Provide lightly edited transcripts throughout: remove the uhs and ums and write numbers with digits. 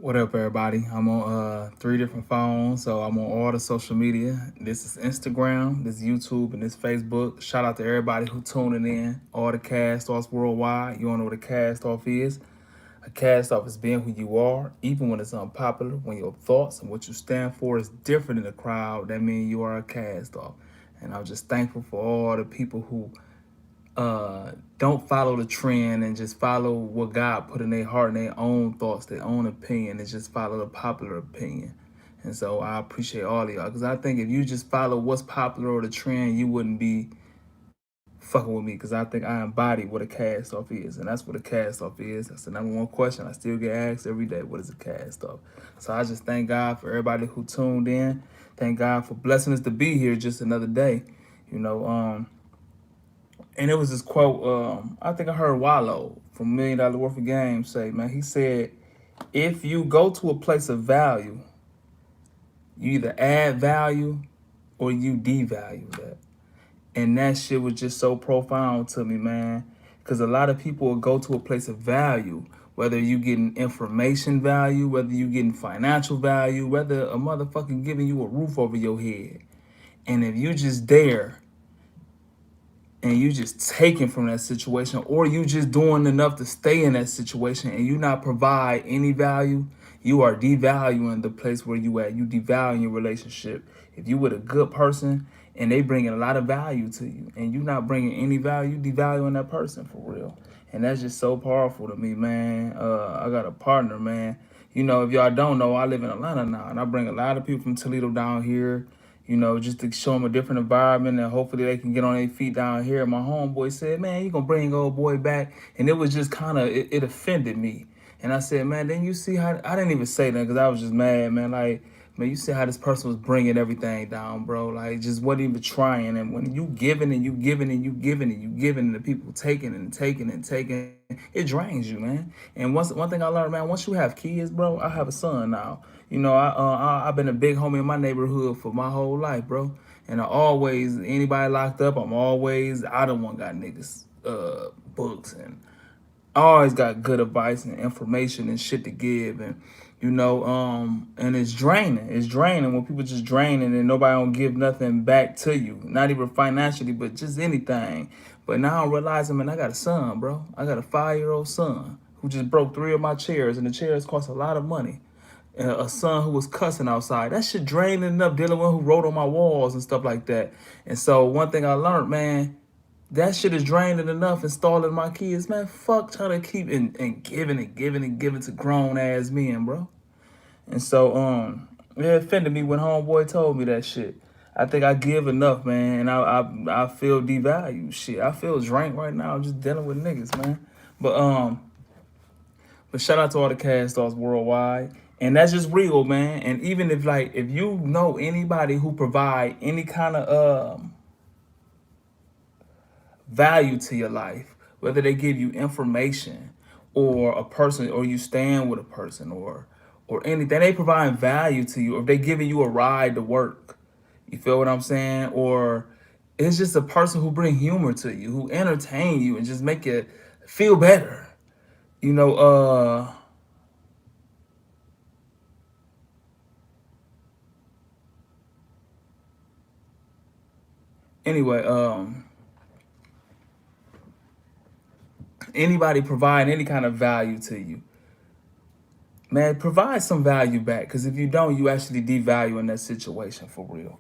What up, everybody? I'm on 3 different phones, so I'm on all the social media. This is Instagram, this is YouTube, and this Facebook. Shout out to everybody who tuning in. All the cast offs worldwide. You don't know what a cast off is? A cast off is being who you are, even when it's unpopular. When your thoughts and what you stand for is different in the crowd, that means you are a cast off. And I'm just thankful for all the people who don't follow the trend and just follow what God put in their heart and their own thoughts, their own opinion, and just follow the popular opinion. And so I appreciate all of y'all because I think if you just follow what's popular or the trend, you wouldn't be fucking with me because I think I embody what a cast off is, and that's what a cast off is. That's the number one question I still get asked every day. What is a cast off? So I just thank God for everybody who tuned in. Thank God for blessing us to be here just another day. You know, and it was this quote, I think I heard Wallow from $1 Million Worth of Game say, man, he said, if you go to a place of value, you either add value or you devalue that. And that shit was just so profound to me, man. Because a lot of people will go to a place of value, whether you getting information value, whether you getting financial value, whether a motherfucker giving you a roof over your head. And if you just there and you just taking from that situation, or you just doing enough to stay in that situation and you not provide any value, you are devaluing the place where you at. You devaluing your relationship. If you with a good person and they bringing a lot of value to you and you not bringing any value, you devaluing that person for real. And that's just so powerful to me, man. I got a partner, man. You know, if y'all don't know, I live in Atlanta now, and I bring a lot of people from Toledo down here, you know, just to show them a different environment and hopefully they can get on their feet down here. My homeboy said, man, you gonna bring old boy back. And it was just kind of, it offended me. And I said, man, then you see how, I didn't even say that because I was just mad, man. Like, man, you see how this person was bringing everything down, bro. Like, just wasn't even trying. And when you giving and you giving and you giving and you giving and the people taking and taking and taking, it drains you, man. And one thing I learned, man, once you have kids, bro, I have a son now. You know, I've been a big homie in my neighborhood for my whole life, bro. And I always, anybody locked up, I don't want got niggas books, and I always got good advice and information and shit to give. And you know, and it's draining. It's draining when people just draining and nobody don't give nothing back to you, not even financially, but just anything. But now I'm realizing, man, I got a son, bro. I got a 5-year-old son who just broke 3 of my chairs, and the chairs cost a lot of money. And a son who was cussing outside. That shit draining enough, dealing with who wrote on my walls and stuff like that. And so one thing I learned, man, that shit is draining enough installing my kids, man. Fuck trying to keep and giving and giving and giving to grown ass men, bro. And so it offended me when homeboy told me that shit. I think I give enough, man, and I feel devalued. Shit, I feel drained right now just dealing with niggas, man. But shout out to all the cast stars worldwide. And that's just real, man. And even if you know anybody who provide any kind of value to your life, whether they give you information or a person, or you stand with a person, or anything, they provide value to you, or if they giving you a ride to work. You feel what I'm saying? Or it's just a person who bring humor to you, who entertain you and just make you feel better. You know, anyway, anybody provide any kind of value to you, man, provide some value back. Because if you don't, you actually devalue in that situation for real.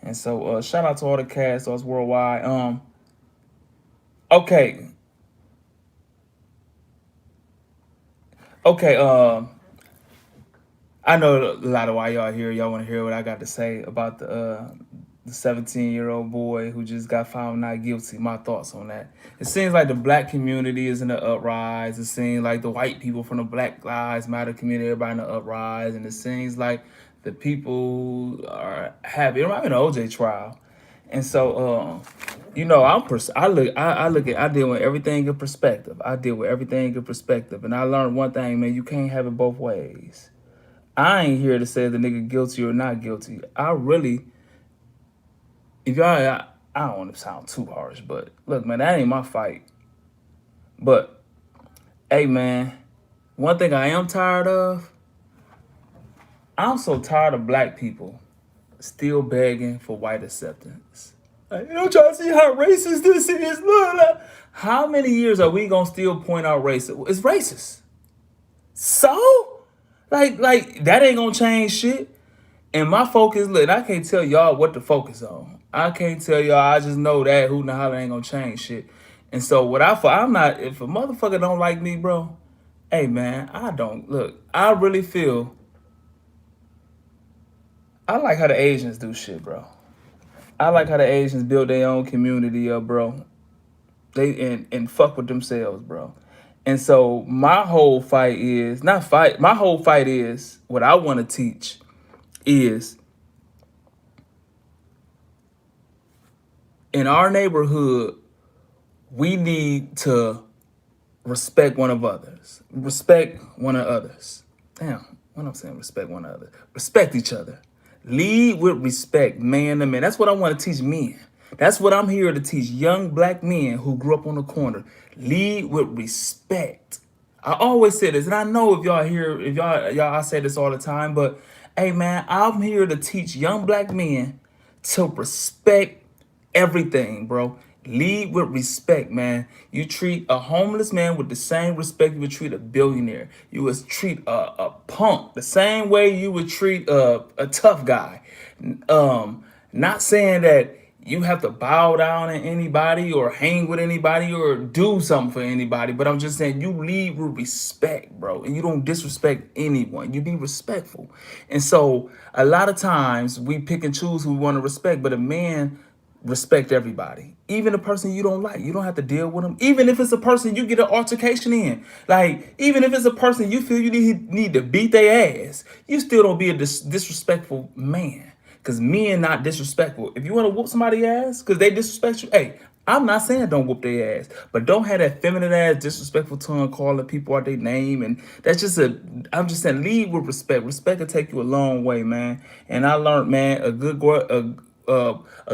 And so, shout out to all the cast stars worldwide. Okay, okay. I know a lot of why y'all here. Y'all want to hear what I got to say about the 17-year-old boy who just got found not guilty. My thoughts on that. It seems like the black community is in the uprise. It seems like the white people from the Black Lives Matter community, everybody in the uprise. And it seems like the people are happy. It reminds me of the OJ trial. And so, you know, I deal with everything in perspective. I deal with everything in perspective. And I learned one thing, man, you can't have it both ways. I ain't here to say the nigga guilty or not guilty. I really, if y'all, I don't want to sound too harsh, but look, man, that ain't my fight. But, hey, man, one thing I am tired of I'm so tired of black people still begging for white acceptance. Like, you know, trying to see how racist this is. Look. How many years are we gonna still point out racism? It's racist. So, like that ain't gonna change shit. And my focus, look, I can't tell y'all what to focus on. I can't tell y'all. I just know that who the hell ain't gonna change shit. And so I'm not. If a motherfucker don't like me, bro, hey man, I don't look. I really feel. I like how the Asians do shit, bro. I like how the Asians build their own community up, bro. They and fuck with themselves, bro. And so my whole fight is not fight. My whole fight is what I want to teach is in our neighborhood we need to respect one of others. Respect one of others. Damn, what I'm saying, respect one another. Respect each other. Lead with respect, man to man. That's what I want to teach men. That's what I'm here to teach young black men who grew up on the corner. Lead with respect. I always say this, and I know if y'all hear, if y'all, I say this all the time, but hey man, I'm here to teach young black men to respect everything, bro. Lead with respect, man. You treat a homeless man with the same respect you would treat a billionaire. You would treat a punk the same way you would treat a tough guy. Not saying that you have to bow down to anybody or hang with anybody or do something for anybody, but I'm just saying you lead with respect, bro, and you don't disrespect anyone. You be respectful. And so a lot of times we pick and choose who we want to respect, but a man respect everybody, even the person you don't like. You don't have to deal with them, even if it's a person you get an altercation in. Like, even if it's a person you feel you need to beat their ass, you still don't be a disrespectful man, because men not disrespectful. If you want to whoop somebody's ass because they disrespect you, hey, I'm not saying don't whoop their ass, but don't have that feminine ass disrespectful tongue calling people out their name. And that's just I'm just saying, lead with respect. Respect will take you a long way, man. And I learned, man, a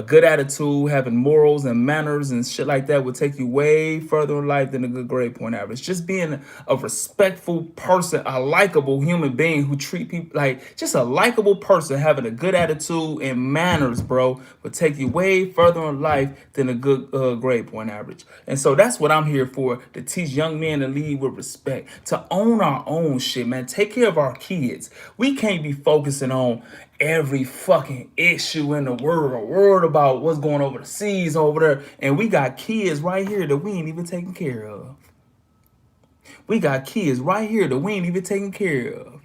good attitude, having morals and manners and shit like that would take you way further in life than a good grade point average. Just being a respectful person, a likable human being who treat people like just a likable person, having a good attitude and manners, bro, would take you way further in life than a good grade point average. And so that's what I'm here for, to teach young men to lead with respect, to own our own shit, man. Take care of our kids. We can't be focusing on every fucking issue in the world about what's going over the seas over there. And we got kids right here that we ain't even taking care of. We got kids right here that we ain't even taking care of.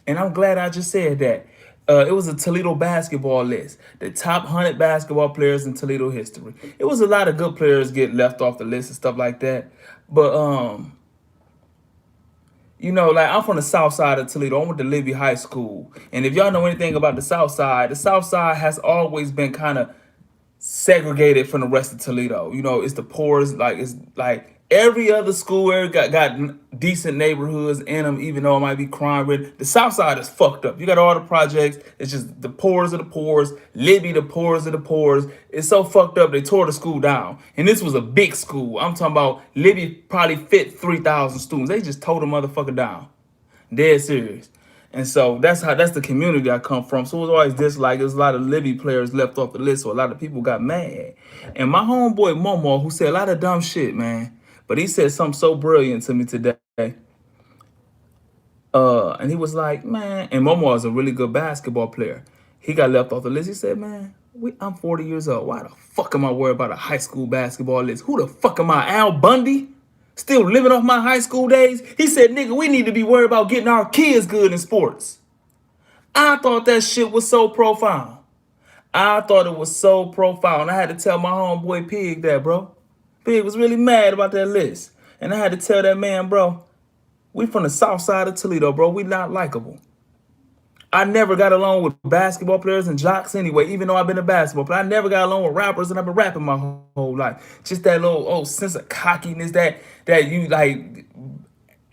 And I'm glad I just said that. It was a Toledo basketball list, the top 100 basketball players in Toledo history. It was a lot of good players get left off the list and stuff like that. But you know, like I'm from the south side of Toledo. I went to Libby High School. And if y'all know anything about the south side has always been kind of segregated from the rest of Toledo. You know, it's the poorest, like it's like every other school area got decent neighborhoods in them, even though it might be crime ridden. The south side is fucked up. You got all the projects. It's just the poorest of the poorest. Libby, the poorest of the poorest. It's so fucked up they tore the school down. And this was a big school. I'm talking about Libby probably fit 3,000 students. They just tore the motherfucker down. Dead serious. And so that's the community I come from. So it was always this, like there's a lot of Libby players left off the list, so a lot of people got mad. And my homeboy Momo, who said a lot of dumb shit, man, but he said something so brilliant to me today. And he was like, man, and Momo is a really good basketball player. He got left off the list. He said, man, I'm 40 years old. Why the fuck am I worried about a high school basketball list? Who the fuck am I, Al Bundy? Still living off my high school days? He said, nigga, we need to be worried about getting our kids good in sports. I thought that shit was so profound. I thought it was so profound. I had to tell my homeboy Pig that, bro. Pig was really mad about that list. And I had to tell that man, bro, we from the south side of Toledo, bro. We not likable. I never got along with basketball players and jocks anyway, even though I've been a basketball player. I never got along with rappers, and I've been rapping my whole life. Just that little sense of cockiness that you like.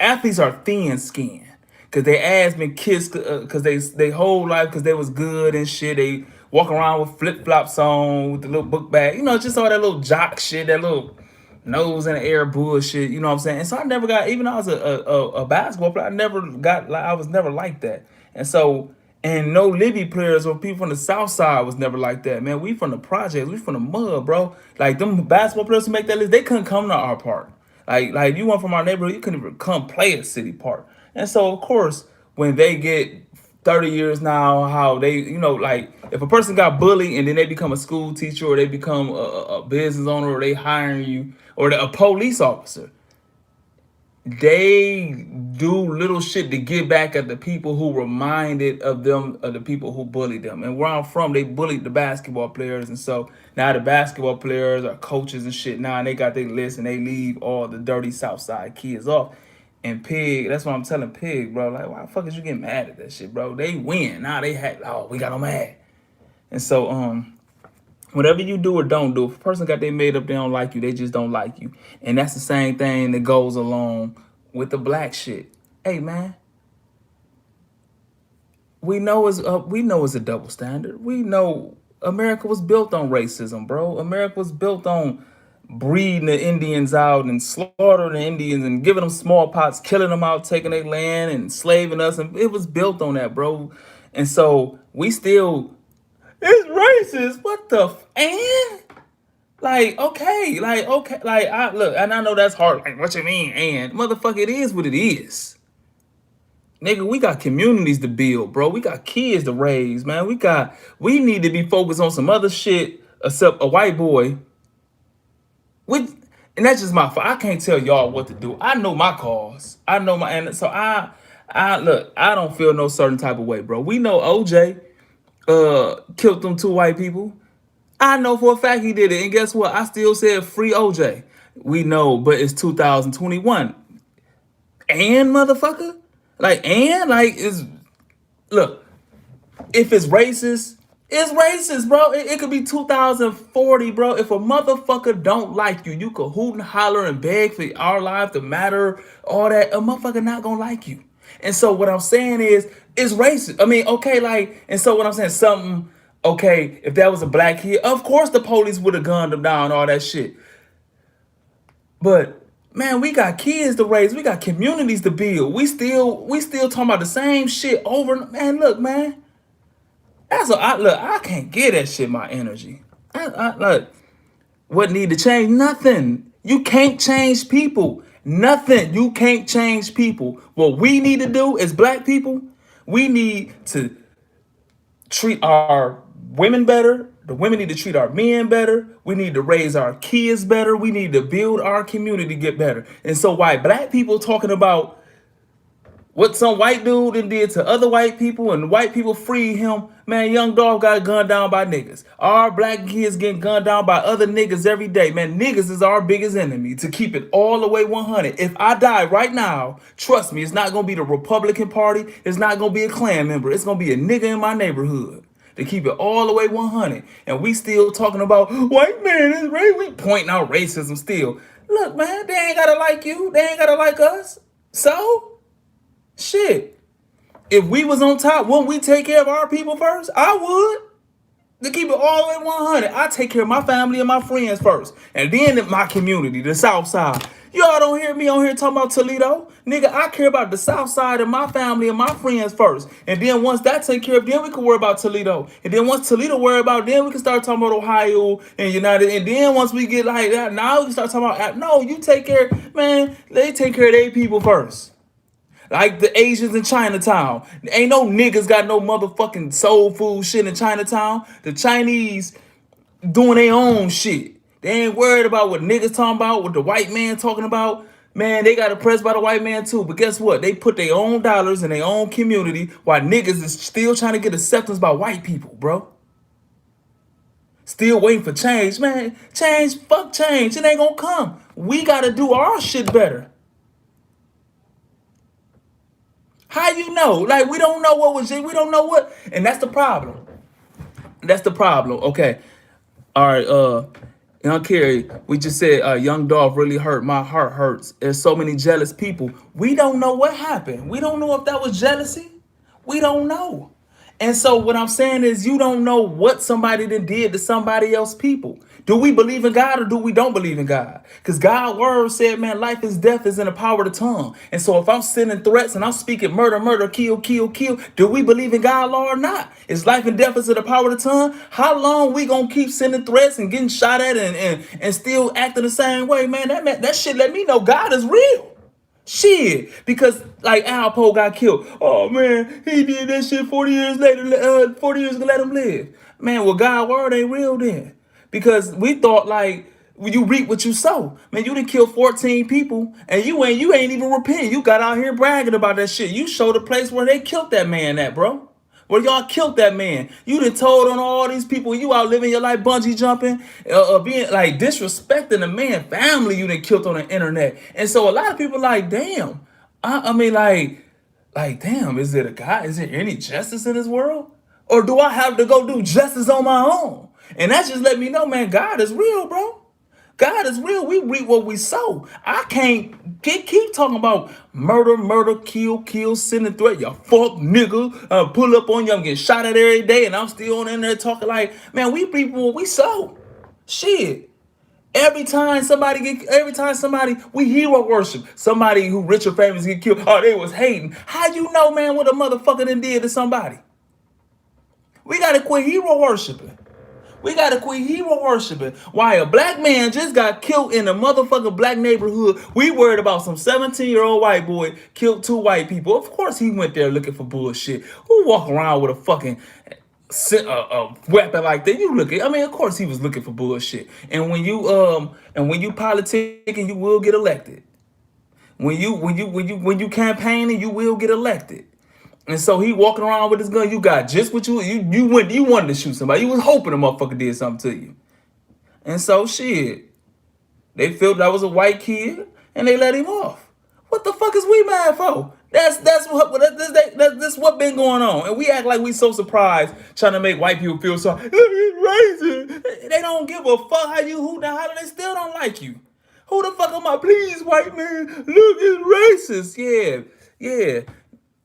Athletes are thin skinned because they ass been kissed because they whole life because they was good and shit. They walk around with flip flops on with the little book bag, you know, just all that little jock shit, that little nose in the air bullshit. You know what I'm saying? And so I never got, even though I was a basketball player, I was never like that. And so, and no Libby players or people from the South Side was never like that, man. We from the projects, we from the mud, bro. Like them basketball players who make that list, they couldn't come to our park. Like if you went from our neighborhood, you couldn't even come play at City Park. And so, of course, when they get 30 years now, how they, like if a person got bullied and then they become a school teacher or they become a business owner or they hiring you or a police officer, they do little shit to get back at the people who reminded of them of the people who bullied them. And where I'm from, they bullied the basketball players, and so now the basketball players are coaches and shit now, and they got their list and they leave all the dirty Southside kids off. And Pig, that's what I'm telling Pig, bro. Like, why the fuck is you getting mad at that shit, bro? They win. Now they had, oh, we got them mad. And so, whatever you do or don't do, if a person got they made up, they don't like you, they just don't like you. And that's the same thing that goes along with the black shit. Hey man, we know it's a double standard. We know America was built on racism, bro. America was built on breeding the Indians out and slaughtering the Indians and giving them smallpox, killing them out, taking their land and enslaving us. And it was built on that, bro. And so we still, it's racist. What the and? Like, I look, and I know that's hard. Like, what you mean, and motherfucker, it is what it is. Nigga, we got communities to build, bro. We got kids to raise, man. We need to be focused on some other shit except a white boy. With and that's just my fault. I can't tell y'all what to do. I know my cause. I know my and so I look, I don't feel no certain type of way, bro. We know OJ killed them two white people. I know for a fact he did it. And guess what? I still said free OJ. We know, but it's 2021. And motherfucker? Like, is look, if it's racist, bro. It could be 2040, bro. If a motherfucker don't like you, you could hoot and holler and beg for our lives to matter, all that. A motherfucker not gonna like you. And so what I'm saying is, it's racist. I mean, okay, like, and so what I'm saying, something, okay, if that was a black kid, of course the police would have gunned him down, all that shit. But man, we got kids to raise, we got communities to build. We still talking about the same shit over. Man, look, man. I can't get that shit my energy. Look, what need to change? Nothing. You can't change people. Nothing. You can't change people. What we need to do as black people, we need to treat our women better. The women need to treat our men better. We need to raise our kids better. We need to build our community to get better. And so why black people talking about what some white dude did to other white people and white people free him, man, young Dolph got gunned down by niggas. Our black kids getting gunned down by other niggas every day. Man, niggas is our biggest enemy, to keep it all the way 100. If I die right now, trust me, it's not going to be the Republican Party. It's not going to be a Klan member. It's going to be a nigga in my neighborhood, to keep it all the way 100. And we still talking about white man is racist. We pointing out racism still. Look, man, they ain't got to like you. They ain't got to like us. So? Shit. If we was on top, wouldn't we take care of our people first? I would. To keep it all the way 100. I take care of my family and my friends first. And then my community, the South Side. Y'all don't hear me on here talking about Toledo. Nigga, I care about the South Side and my family and my friends first. And then once that take care of, then we can worry about Toledo. And then once Toledo worry about, then we can start talking about Ohio and United. And then once we get like that, now we can start talking about, no, you take care, man, they take care of their people first. Like the Asians in Chinatown. Ain't no niggas got no motherfucking soul food shit in Chinatown. The Chinese doing their own shit. They ain't worried about what niggas talking about, what the white man talking about. Man, they got oppressed by the white man too. But guess what? They put their own dollars in their own community while niggas is still trying to get acceptance by white people, bro. Still waiting for change. Man, change, fuck change. It ain't gonna come. We gotta do our shit better. How you know? Like, we don't know what was it. We don't know what. And that's the problem. That's the problem. Okay. All right. Young Carrie, we just said young Dolph really hurt. My heart hurts. There's so many jealous people. We don't know what happened. We don't know if that was jealousy. We don't know. And so what I'm saying is you don't know what somebody done did to somebody else people. Do we believe in God or do we don't believe in God? Because God's word said, man, life is death is in the power of the tongue. And so if I'm sending threats and I'm speaking murder, murder, kill, kill, kill, do we believe in God, Lord, or not? Is life and death is in the power of the tongue? How long we gonna keep sending threats and getting shot at and still acting the same way, man? That shit let me know God is real. Shit, because like Al Poe got killed. Oh man, he did that shit 40 years later. 40 years ago, let him live. Man, well, God's word ain't real then, because we thought like when you reap what you sow. Man, you done killed 14 people, and you ain't even repent. You got out here bragging about that shit. You showed a place where they killed that man at, bro. Well, y'all killed that man. You done told on all these people. You out living your life bungee jumping, being like disrespecting the man family you done killed on the internet. And so a lot of people like, damn. I mean, damn. Is it a God? Is there any justice in this world, or do I have to go do justice on my own? And that just let me know, man, God is real, bro. God is real. We reap what we sow. I can't keep talking about murder, murder, kill, kill, sending threat. You fuck nigga. Pull up on you. I'm getting shot at every day, and I'm still on in there talking like, man, we reap what we sow. Shit. Every time somebody, we hero worship. Somebody who rich or famous get killed. Oh, they was hating. How you know, man, what a motherfucker done did to somebody? We gotta quit hero worshiping. We gotta quit hero worshiping. Why a black man just got killed in a motherfucking black neighborhood. We worried about some 17-year-old white boy killed two white people. Of course he went there looking for bullshit. Who walk around with a fucking weapon like that? You look at. I mean, of course he was looking for bullshit. And when you politicking, you will get elected. When you campaigning, you will get elected. And so he walking around with his gun. You got just what you wanted to shoot somebody. You was hoping a motherfucker did something to you. And so shit, they felt that was a white kid and they let him off. What the fuck is we mad for? That's what been going on. And we act like we so surprised trying to make white people feel sorry. It's racist. They don't give a fuck how you hoot and holler. They still don't like you. Who the fuck am I? Please, white man, look, it's racist. Yeah, yeah.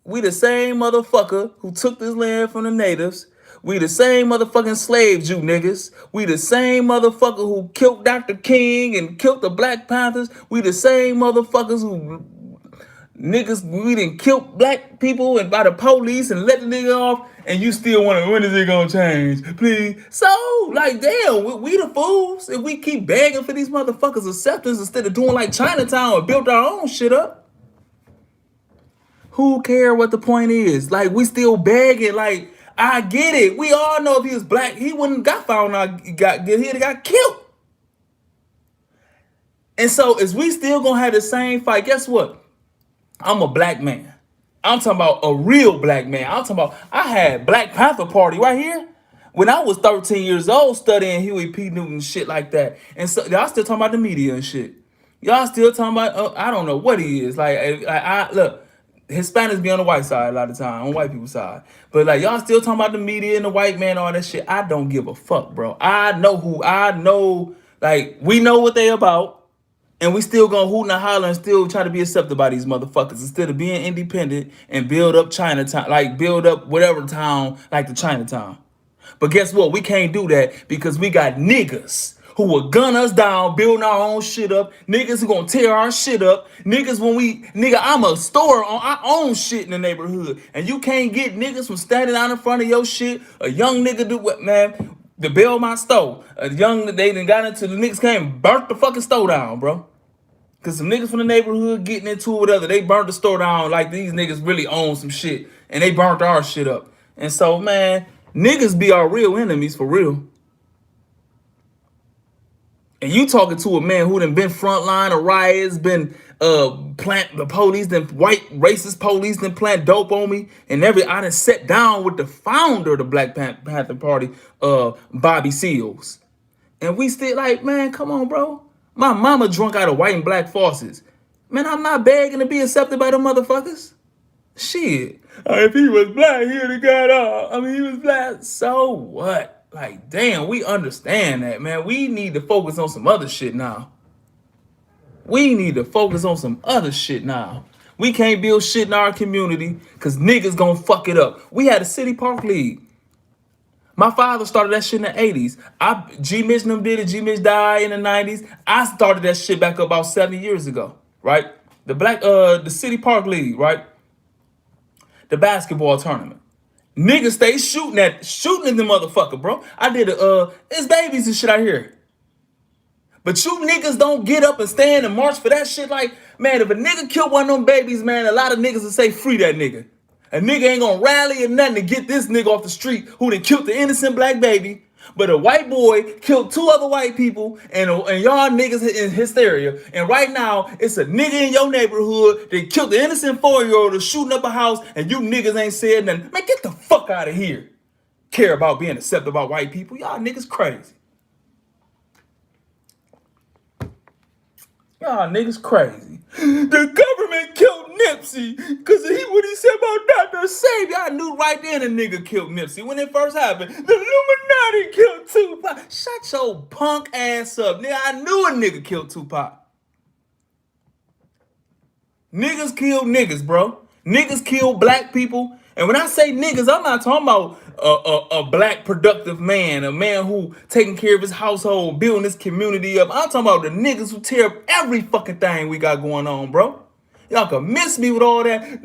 We the same motherfucker who took this land from the natives. We the same motherfucking slaves, you niggas. We the same motherfucker who killed Dr. King and killed the Black Panthers. We the same motherfuckers who we done killed black people and by the police and let the nigga off, and you still wonder when is it gonna change? Please. So, like, damn, we the fools if we keep begging for these motherfuckers' acceptance instead of doing like Chinatown and built our own shit up. Who care what the point is? Like, we still begging. Like, I get it. We all know if he was black, he wouldn't got found out. He'd got killed. And so, is we still gonna have the same fight? Guess what? I'm a black man. I'm talking about a real black man. I'm talking about I had Black Panther Party right here when I was 13 years old studying Huey P. Newton and shit like that. And so y'all still talking about the media and shit. Y'all still talking about I don't know what he is. Like I look. Hispanics be on the white side a lot of time, on white people's side. But like y'all still talking about the media and the white man, all that shit. I don't give a fuck, bro. I know, like, we know what they about, and we still gonna hoot and holler and still try to be accepted by these motherfuckers instead of being independent and build up Chinatown, like build up whatever town, like the Chinatown. But guess what? We can't do that because we got niggas who will gun us down, building our own shit up. Niggas who gonna tear our shit up. I'm a store on our own shit in the neighborhood. And you can't get niggas from standing out in front of your shit. A young nigga do what, man? The Belmont store. They done got into the niggas came and burnt the fucking store down, bro. Cause some niggas from the neighborhood getting into it with other. They burnt the store down like these niggas really own some shit. And they burnt our shit up. And so, man, niggas be our real enemies for real. And you talking to a man who done been frontline of riots, been plant the police, then white racist police, then plant dope on me, and I done sat down with the founder of the Black Panther Party, Bobby Seals. And we still like, man, come on, bro. My mama drunk out of white and black faucets. Man, I'm not begging to be accepted by them motherfuckers. Shit. If he was black, he'd have got off. He was black. So what? Like, damn, we understand that, man. We need to focus on some other shit now. We We can't build shit in our community because niggas gonna fuck it up. We had a city park league. My father started that shit in the 80s. G Mitch them did it. G Mitch died in the 90s. I started that shit back about 7 years ago, right? The City Park League, right? The basketball tournament. Niggas stay shooting in the motherfucker, bro. I did it's babies and shit out here. But you niggas don't get up and stand and march for that shit. Like, man, if a nigga kill one of them babies, man, a lot of niggas will say free that nigga. A nigga ain't gonna rally or nothing to get this nigga off the street who done killed the innocent black baby. But a white boy killed 2 other white people and y'all niggas in hysteria. And right now, it's a nigga in your neighborhood that killed the innocent 4-year-old that's shooting up a house and you niggas ain't said nothing. Man, get the fuck out of here. Care about being accepted by white people. Y'all niggas crazy. Y'all niggas crazy. The government killed Nipsey because what he said about Dr. Savior. I knew right then a nigga killed Nipsey when it first happened. The Illuminati killed Tupac. Shut your punk ass up, nigga. I knew a nigga killed Tupac. Niggas kill niggas, bro. Niggas kill black people. And when I say niggas, I'm not talking about a black productive man, a man who taking care of his household, building his community up. I'm talking about the niggas who tear up every fucking thing we got going on, bro. Y'all can miss me with all that.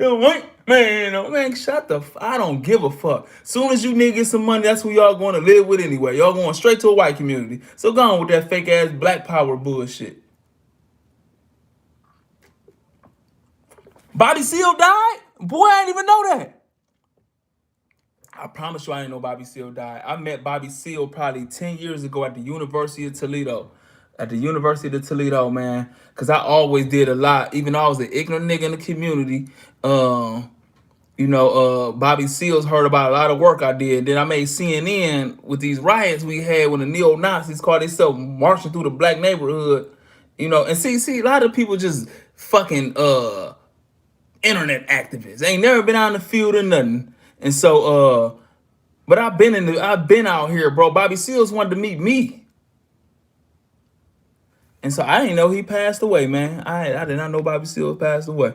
Man, shut the I don't give a fuck. Soon as you niggas get some money, that's who y'all going to live with anyway. Y'all going straight to a white community. So go on with that fake ass black power bullshit. Bobby Seale died? Boy, I didn't even know that. I promise you I didn't know Bobby Seale died. I met Bobby Seale probably 10 years ago at the University of Toledo. At the University of Toledo, man. Because I always did a lot. Even though I was an ignorant nigga in the community. Bobby Seals heard about a lot of work I did. Then I made CNN with these riots we had when the neo-Nazis called themselves marching through the black neighborhood. And see, a lot of people just fucking internet activists. Ain't never been out in the field or nothing. And so, but I've been out here, bro. Bobby Seals wanted to meet me. And so I didn't know he passed away, man. I did not know Bobby Seals passed away.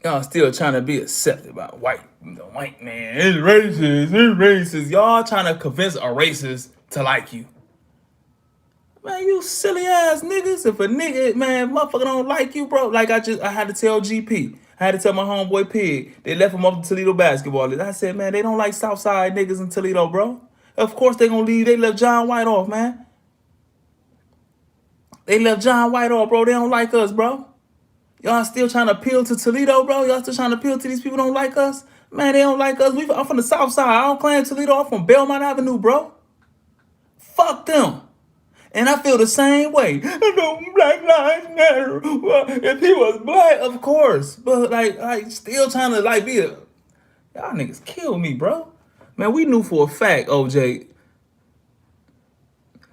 Y'all still trying to be accepted by white man. It's racist. Y'all trying to convince a racist to like you. Man, you silly ass niggas. If a nigga, man, motherfucker don't like you, bro. Like I had to tell GP. I had to tell my homeboy Pig. They left him off the Toledo basketball list. I said, man, they don't like Southside niggas in Toledo, bro. Of course they gonna leave. They left John White off, man. They left John White off, bro. They don't like us, bro. Y'all still trying to appeal to Toledo, bro? Y'all still trying to appeal to these people who don't like us? Man, they don't like us. I'm from the South Side. I don't claim Toledo. I'm from Belmont Avenue, bro. Fuck them. And I feel the same way. No, Black Lives Matter. Well, if he was black, of course. But like still trying to be a... Y'all niggas kill me, bro. Man, we knew for a fact, OJ.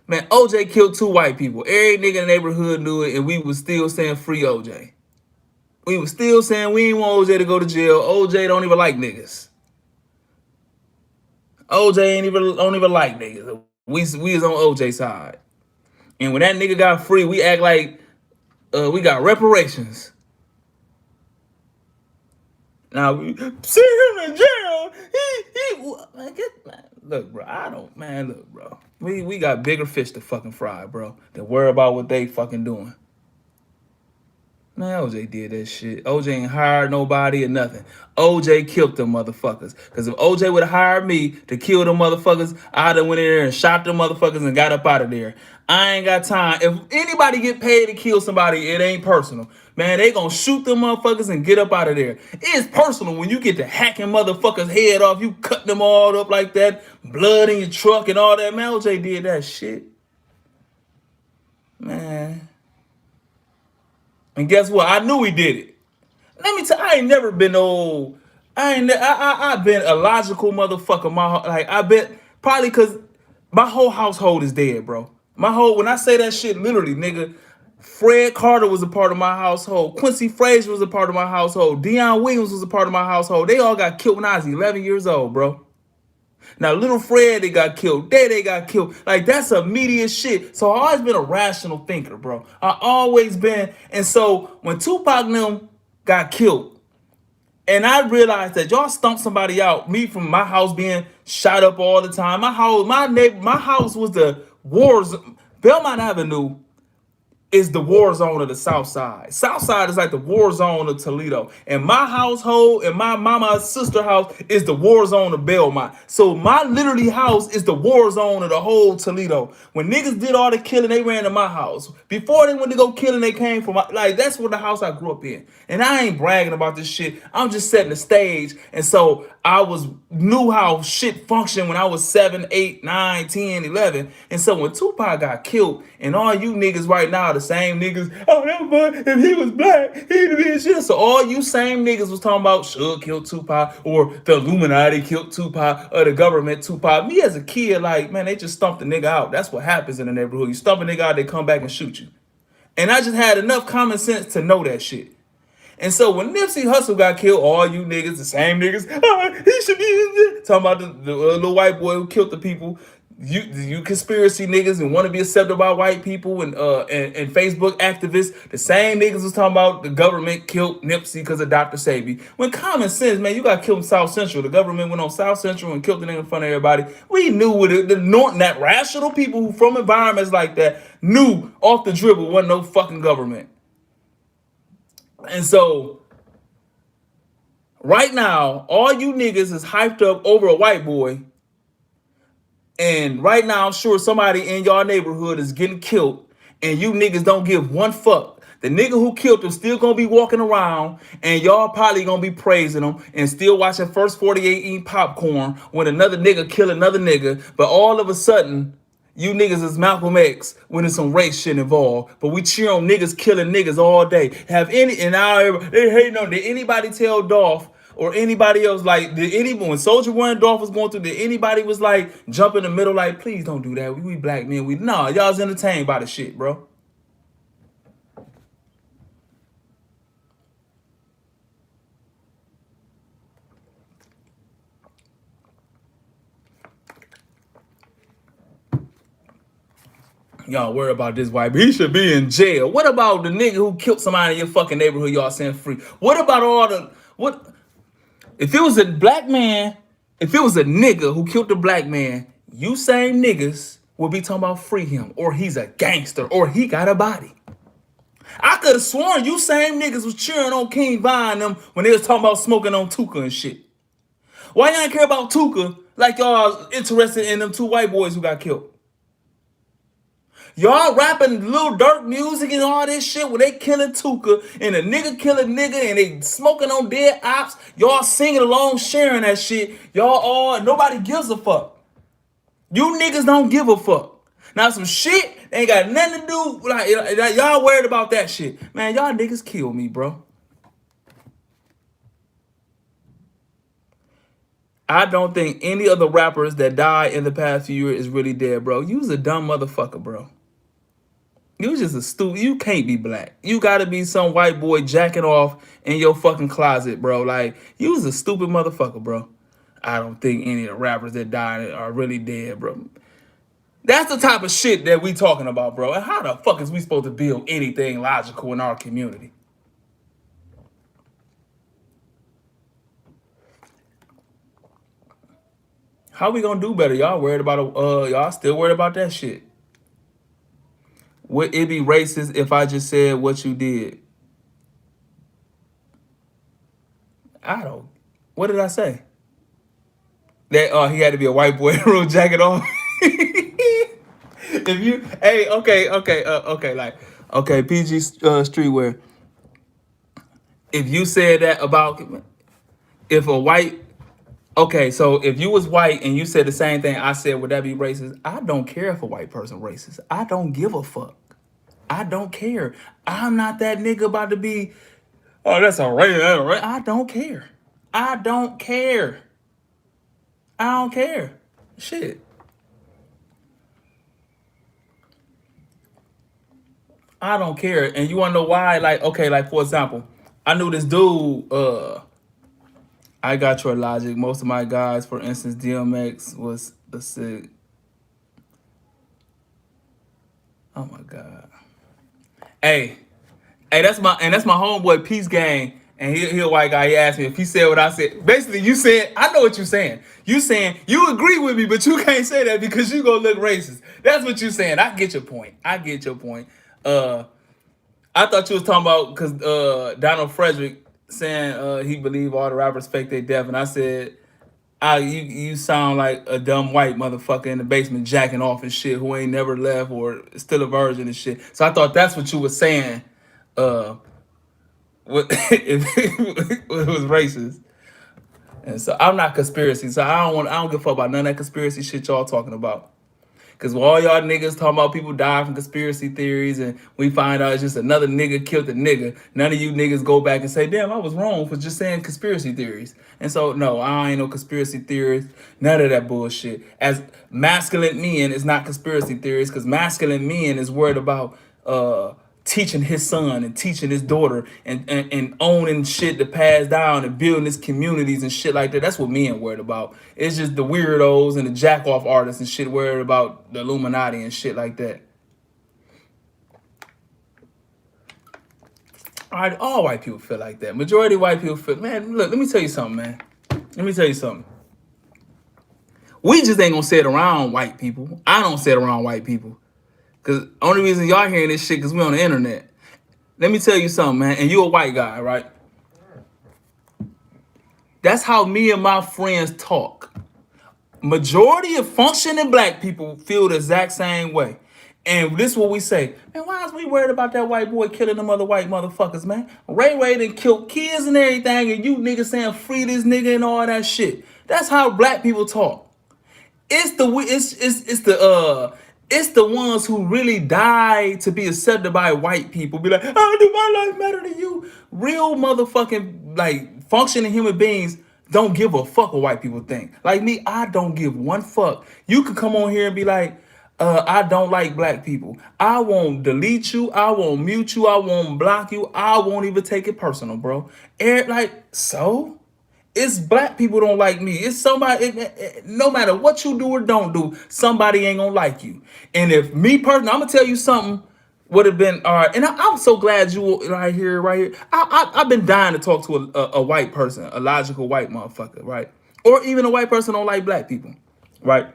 Man, OJ killed 2 white people. Every nigga in the neighborhood knew it, and we was still saying free OJ. We was still saying we ain't want OJ to go to jail. OJ don't even like niggas. OJ don't even like niggas. We is on OJ's side. And when that nigga got free, we act like we got reparations. Now we send him to jail. Look, bro. Look, bro. We got bigger fish to fucking fry, bro. Than worry about what they fucking doing. Man, OJ did that shit. OJ ain't hired nobody or nothing. OJ killed them motherfuckers. Because if OJ would have hired me to kill them motherfuckers, I'd have went in there and shot them motherfuckers and got up out of there. I ain't got time. If anybody get paid to kill somebody, it ain't personal. Man, they gonna shoot them motherfuckers and get up out of there. It's personal when you get to hacking motherfuckers' head off. You cut them all up like that. Blood in your truck and all that. Man, OJ did that shit. Man. And guess what? I knew he did it. Let me tell you, I ain't never been old. I've been a logical motherfucker. I bet probably because my whole household is dead, bro. When I say that shit, literally, nigga, Fred Carter was a part of my household. Quincy Frazier was a part of my household. Deion Williams was a part of my household. They all got killed when I was 11 years old, bro. Now, little Fred, they got killed. They got killed. Like, that's immediate shit. So I always been a rational thinker, bro. I always been. And so when Tupac and them got killed, and I realized that y'all stumped somebody out, me from my house being shot up all the time. My house was the wars. Belmont Avenue is the war zone of the South Side. South Side is like the war zone of Toledo. And my household and my mama's sister house is the war zone of Belmont. So my literally house is the war zone of the whole Toledo. When niggas did all the killing, they ran to my house. Before they went to go killing, they came from like that's what the house I grew up in. And I ain't bragging about this shit. I'm just setting the stage. And so I knew how shit functioned when I was 7, 8, 9, 10, 11. And so when Tupac got killed, and all you niggas right now, the same niggas, oh, that boy, if he was black, he'd be shit. So all you same niggas was talking about Suge killed Tupac, or the Illuminati killed Tupac, or the government Tupac. Me as a kid, like, man, they just stumped the nigga out. That's what happens in the neighborhood. You stump a nigga out, they come back and shoot you. And I just had enough common sense to know that shit. And so when Nipsey Hussle got killed, all you niggas, the same niggas, he should be talking about the little white boy who killed the people. You conspiracy niggas and want to be accepted by white people and Facebook activists. The same niggas was talking about the government killed Nipsey because of Dr. Sabi. When common sense, man, you got killed in South Central. The government went on South Central and killed the nigga in front of everybody. We knew what that rational people who from environments like that knew off the dribble wasn't no fucking government. And so, right now, all you niggas is hyped up over a white boy. And right now, I'm sure somebody in y'all neighborhood is getting killed. And you niggas don't give one fuck. The nigga who killed him still gonna be walking around. And y'all probably gonna be praising him. And still watching First 48 eating popcorn when another nigga kill another nigga. But all of a sudden, you niggas is Malcolm X when there's some race shit involved. But we cheer on niggas killing niggas all day. And now they hating on. Did anybody tell Dolph or anybody else, like, when Soldier Boy and Dolph was going through, did anybody was like jump in the middle like, please don't do that. We black men. Y'all's entertained by the shit, bro. Y'all worry about this white, but he should be in jail. What about the nigga who killed somebody in your fucking neighborhood y'all sent free? What about what? If it was a black man, if it was a nigga who killed the black man, you same niggas would be talking about free him, or he's a gangster, or he got a body. I could have sworn you same niggas was cheering on King Von them when they was talking about smoking on Tuka and shit. Why y'all care about Tuka like y'all interested in them two white boys who got killed? Y'all rapping Lil Durk music and all this shit when they killing Tuka and a nigga killing nigga and they smoking on dead ops. Y'all singing along, sharing that shit. Nobody gives a fuck. You niggas don't give a fuck. Now some shit ain't got nothing to do like y'all worried about that shit. Man, y'all niggas kill me, bro. I don't think any of the rappers that died in the past few years is really dead, bro. You was a dumb motherfucker, bro. You just a stupid. You can't be black. You gotta be some white boy jacking off in your fucking closet, bro. Like, you was a stupid motherfucker, bro. I don't think any of the rappers that died are really dead, bro. That's the type of shit that we talking about, bro. And how the fuck is we supposed to build anything logical in our community? How we gonna do better? Y'all worried about y'all still worried about that shit. Would it be racist if I just said what you did? I don't. What did I say? That he had to be a white boy real jacket on. If you, hey, okay, like, okay, PG streetwear. If you said that about, if a white, okay, so if you was white and you said the same thing I said, would that be racist? I don't care if a white person racist. I don't give a fuck. I don't care. I'm not that nigga about to be, oh, that's all right. I don't care. I don't care. I don't care. Shit. I don't care. And you wanna know why? Like, okay, like for example, I knew this dude, I got your logic. Most of my guys, for instance, DMX was a sick. Oh my god. Hey, hey, that's my homeboy Peace Gang, and he a white guy. He asked me if he said what I said. Basically, you said I know what you're saying. You saying you agree with me, but you can't say that because you gonna look racist. That's what you're saying. I get your point. I get your point. Uh, I thought you was talking about because Donald Frederick saying he believe all the rappers fake their death, and I said, you sound like a dumb white motherfucker in the basement jacking off and shit who ain't never left or still a virgin and shit. So I thought that's what you were saying. Uh, if it was racist, and so I'm not conspiracy. So I don't give a fuck about none of that conspiracy shit y'all talking about. Cause all y'all niggas talking about people die from conspiracy theories, and we find out it's just another nigga killed a nigga. None of you niggas go back and say, "Damn, I was wrong for just saying conspiracy theories." And so, no, I ain't no conspiracy theorist. None of that bullshit. As masculine men is not conspiracy theories, cause masculine men is worried about teaching his son and teaching his daughter and owning shit to pass down and building his communities and shit like that. That's what men worried about. It's just the weirdos and the jack off artists and shit worried about the Illuminati and shit like that. All white people feel like that. Majority of white people feel, man, look, let me tell you something, man. Let me tell you something. We just ain't gonna say it around white people. I don't say it around white people. Cause only reason y'all hearing this shit cause we on the internet. Let me tell you something, man. And you a white guy, right? That's how me and my friends talk. Majority of functioning black people feel the exact same way. And this is what we say. Man, why is we worried about that white boy killing them other white motherfuckers, man? Ray done killed kids and everything, and you niggas saying free this nigga and all that shit. That's how black people talk. It's the ones who really die to be accepted by white people. Be like, oh, do my life matter to you? Real motherfucking like functioning human beings don't give a fuck what white people think. Like me, I don't give one fuck. You could come on here and be like, I don't like black people. I won't delete you. I won't mute you. I won't block you. I won't even take it personal, bro. And like, so? It's black people don't like me. It's somebody, no matter what you do or don't do, somebody ain't gonna like you. And if me personally, I'm gonna tell you something would have been all right. And I'm so glad you were right here, right here. I've been dying to talk to a white person, a logical white motherfucker, right? Or even a white person don't like black people, right?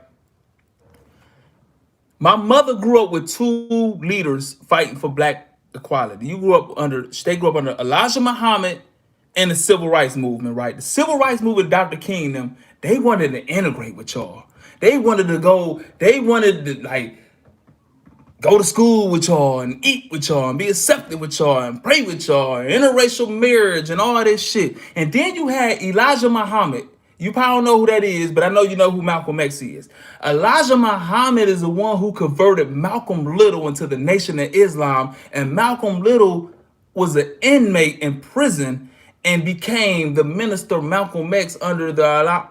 My mother grew up with two leaders fighting for black equality. They grew up under Elijah Muhammad and the civil rights movement, right? The civil rights movement, Dr. King, them, they wanted to integrate with y'all. They wanted to like go to school with y'all and eat with y'all and be accepted with y'all and pray with y'all and interracial marriage and all this shit. And then you had Elijah Muhammad. You probably don't know who that is, but I know you know who Malcolm X is. Elijah Muhammad is the one who converted Malcolm Little into the Nation of Islam, and Malcolm Little was an inmate in prison and became the minister Malcolm X under the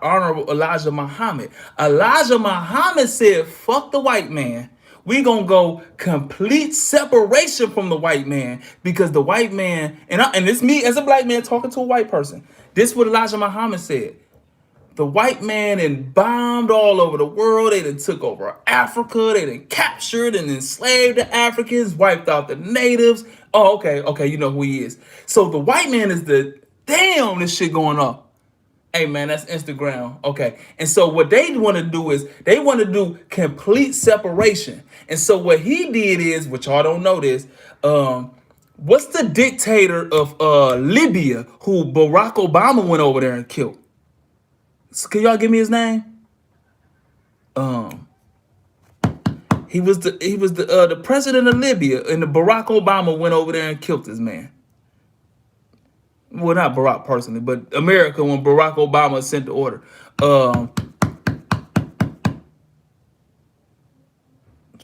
Honorable Elijah Muhammad. Elijah Muhammad said, fuck the white man. We gonna go complete separation from the white man because the white man, and it's me as a black man talking to a white person. This is what Elijah Muhammad said. The white man and bombed all over the world. They done took over Africa. They done captured and enslaved the Africans, wiped out the natives. Oh, okay, you know who he is. So the white man is damn, this shit going on. Hey man, that's Instagram. Okay. And so what they want to do is they want to do complete separation. And so what he did is, which y'all don't know this, what's the dictator of Libya who Barack Obama went over there and killed? So can y'all give me his name? He was the president of Libya, and the Barack Obama went over there and killed this man. Well, not Barack personally, but America when Barack Obama sent the order. What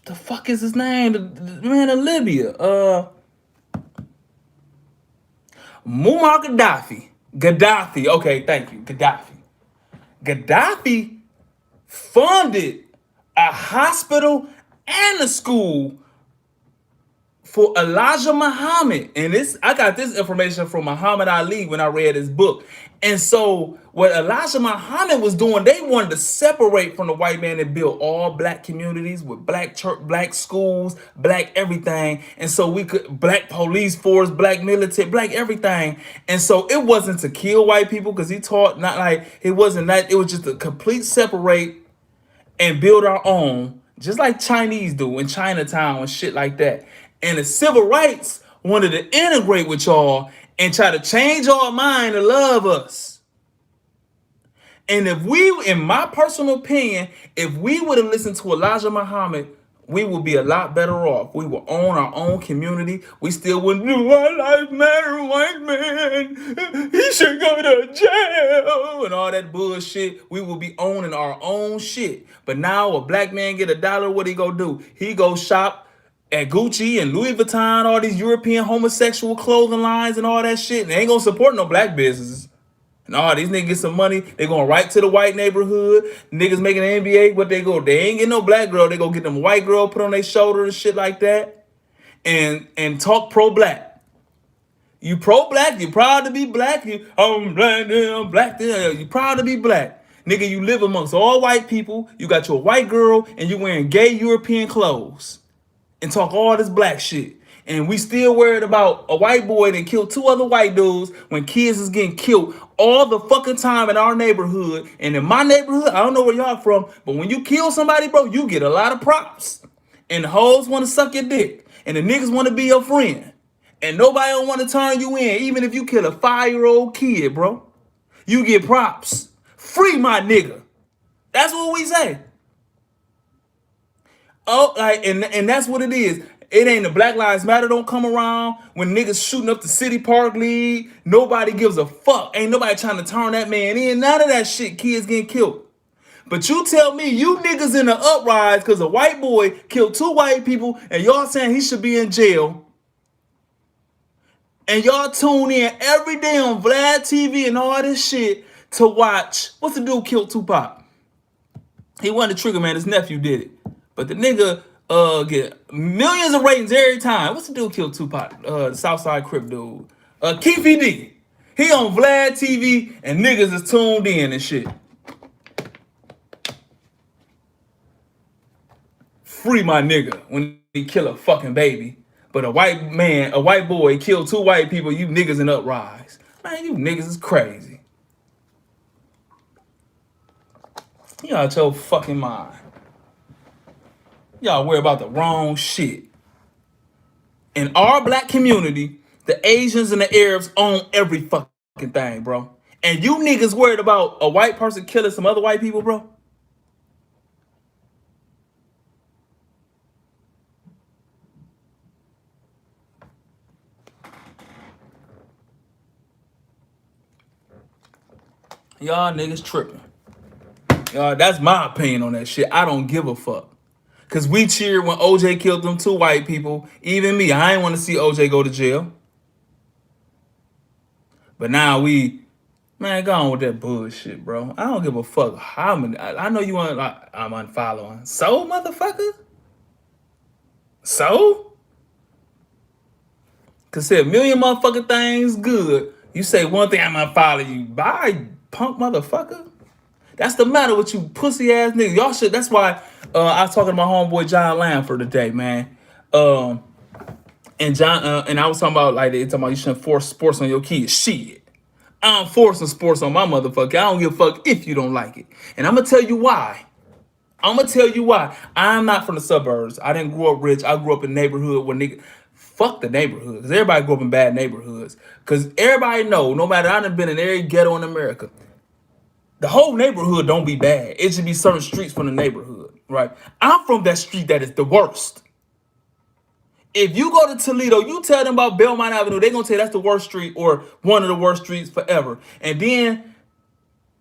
the fuck is his name? The man of Libya. Muammar Gaddafi. Gaddafi. Okay, thank you. Gaddafi. Gaddafi funded a hospital and a school for Elijah Muhammad. And this, I got this information from Muhammad Ali when I read his book. And so what Elijah Muhammad was doing, they wanted to separate from the white man and build all black communities with black church, black schools, black everything. And so we could, black police force, black military, black everything. And so it wasn't to kill white people, because he taught, not like, it wasn't that, it was just a complete separate and build our own, just like Chinese do in Chinatown and shit like that. And the civil rights wanted to integrate with y'all and try to change our mind to love us. And if we, in my personal opinion, if we would have listened to Elijah Muhammad, we would be a lot better off. We would own our own community. We still wouldn't do one life matter, white man. He should go to jail and all that bullshit. We will be owning our own shit. But now a black man get $1, what he go do? He go shop at Gucci and Louis Vuitton, all these European homosexual clothing lines and all that shit. And they ain't gonna support no black businesses. No, these niggas get some money. They going right to the white neighborhood. Niggas making the NBA, what they go? They ain't get no black girl. They go get them white girl, put on their shoulder and shit like that. And talk pro-black. You pro-black, you proud to be black. I'm black, I'm black. You proud to be black. Nigga, you live amongst all white people. You got your white girl and you wearing gay European clothes. And talk all this black shit. And we still worried about a white boy that killed 2 other white dudes when kids is getting killed all the fucking time in our neighborhood. And in my neighborhood, I don't know where y'all from, but when you kill somebody, bro, you get a lot of props. And the hoes want to suck your dick. And the niggas want to be your friend. And nobody don't want to turn you in, even if you kill a 5-year-old kid, bro. You get props. Free my nigga. That's what we say. Oh, like, and that's what it is. It ain't the Black Lives Matter don't come around when niggas shooting up the City Park League. Nobody gives a fuck. Ain't nobody trying to turn that man in. None of that shit. Kids getting killed. But you tell me you niggas in the uprise because a white boy killed 2 white people and y'all saying he should be in jail. And y'all tune in every day on Vlad TV and all this shit to watch. What's the dude killed Tupac? He wasn't the trigger man. His nephew did it. But the nigga get millions of ratings every time. What's the dude killed Tupac? The Southside Crip dude. Keefe D. He on Vlad TV and niggas is tuned in and shit. Free my nigga when he kill a fucking baby. But a white man, a white boy killed 2 white people, you niggas in uprise. Man, you niggas is crazy. You out your fucking mind. Y'all worry about the wrong shit. In our black community, the Asians and the Arabs own every fucking thing, bro. And you niggas worried about a white person killing some other white people, bro? Y'all niggas tripping. Y'all, that's my opinion on that shit. I don't give a fuck. Cause we cheered when OJ killed them 2 white people. Even me, I ain't want to see OJ go to jail. But now man, go on with that bullshit, bro. I don't give a fuck how many. I know you want. I'm unfollowing. So, motherfucker. So, cause say a million motherfucking things good. You say one thing, I'm unfollow you. Bye, punk motherfucker. That's the matter with you pussy ass niggas. Y'all should. That's why I was talking to my homeboy John Lamford today, man. And John and I was talking about like they talking about you shouldn't force sports on your kids. Shit, I'm forcing sports on my motherfucker. I don't give a fuck if you don't like it. And I'm gonna tell you why. I'm gonna tell you why. I'm not from the suburbs. I didn't grow up rich. I grew up in a neighborhood where niggas. Fuck the neighborhood, because everybody grew up in bad neighborhoods. Because everybody know, no matter I done been in every ghetto in America. The whole neighborhood don't be bad. It should be certain streets from the neighborhood, right? I'm from that street that is the worst. If you go to Toledo, you tell them about Belmont Avenue, they're going to tell you that's the worst street or one of the worst streets forever. And then,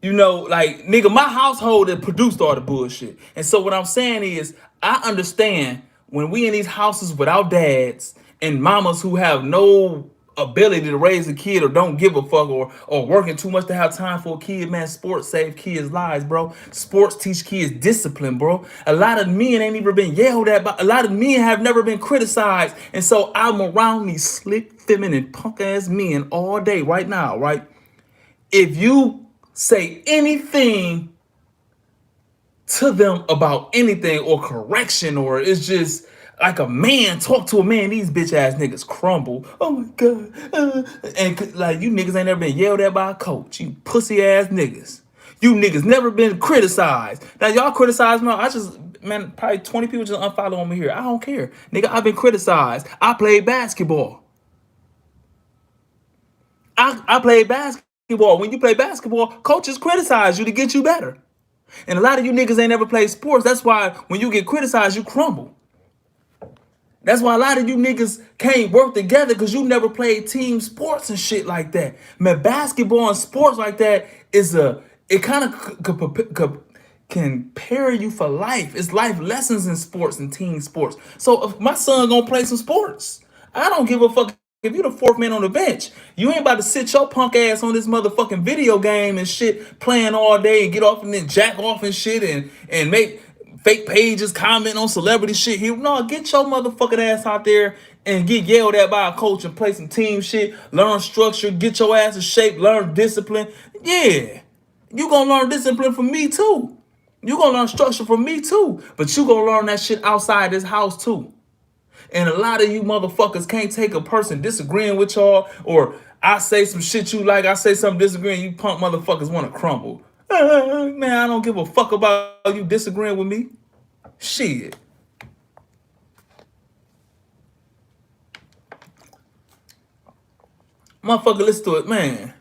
you know, like, nigga, my household that produced all the bullshit. And so what I'm saying is, I understand when we in these houses without dads and mamas who have no ability to raise a kid or don't give a fuck or working too much to have time for a kid, man. Sports save kids' lives, bro. Sports teach kids discipline, bro. A lot of men ain't even been yelled at, but a lot of men have never been criticized. And so I'm around these slick, feminine, punk ass men all day right now, right? If you say anything to them about anything or correction, or it's just like a man talk to a man, these bitch ass niggas crumble. Oh my god. And like, you niggas ain't never been yelled at by a coach, you pussy ass niggas. You niggas never been criticized. Now y'all criticize me. I just, man, probably 20 people just unfollow me here. I don't care, nigga. I've been criticized. I played basketball. I played basketball. When you play basketball, coaches criticize you to get you better. And a lot of you niggas ain't never played sports. That's why when you get criticized, you crumble. That's why a lot of you niggas can't work together, because you never played team sports and shit like that. Man, basketball and sports like that it kind of can prepare you for life. It's life lessons in sports and team sports. So if my son gonna play some sports, I don't give a fuck if you the fourth man on the bench. You ain't about to sit your punk ass on this motherfucking video game and shit, playing all day and get off and then jack off and shit and make fake pages, comment on celebrity shit here. No, get your motherfucking ass out there and get yelled at by a coach and play some team shit. Learn structure, get your ass in shape, learn discipline. Yeah, you gonna learn discipline from me too. You gonna learn structure from me too. But you gonna learn that shit outside this house too. And a lot of you motherfuckers can't take a person disagreeing with y'all, or I say some shit you like, I say something disagreeing, you punk motherfuckers want to crumble. Man, I don't give a fuck about you disagreeing with me. Shit. Motherfucker, listen to it, man.